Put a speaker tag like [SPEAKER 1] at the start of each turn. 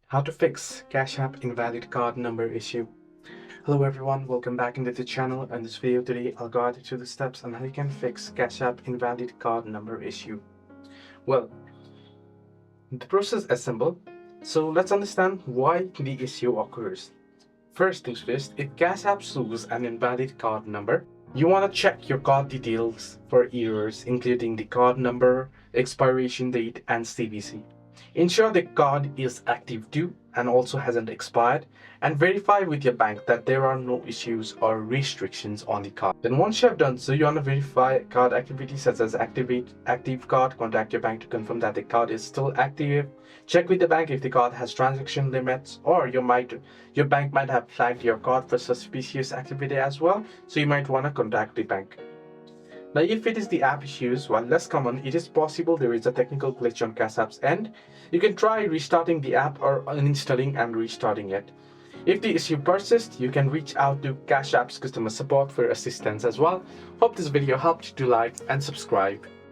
[SPEAKER 1] How to fix Cash App invalid card number issue. Hello everyone, welcome back into the channel. In this video today, I'll guide you through the steps on how you can fix Cash App invalid card number issue. Well, the process is simple. So let's understand why the issue occurs. First things first, if Cash App shows an invalid card number, you want to check your card details for errors, including the card number, expiration date, and CVC. Ensure the card is active too and also hasn't expired, and verify with your bank that there are no issues or restrictions on the card. Then once you have done so, you want to verify card activity such as active card, contact your bank to confirm that the card is still active, check with the bank if the card has transaction limits, or your bank might have flagged your card for suspicious activity as well, so you might want to contact the bank. Now, if it is the app issues, while less common, it is possible there is a technical glitch on Cash App's end. You can try restarting the app or uninstalling and restarting it. If the issue persists, you can reach out to Cash App's customer support for assistance as well. Hope this video helped. Do like and subscribe.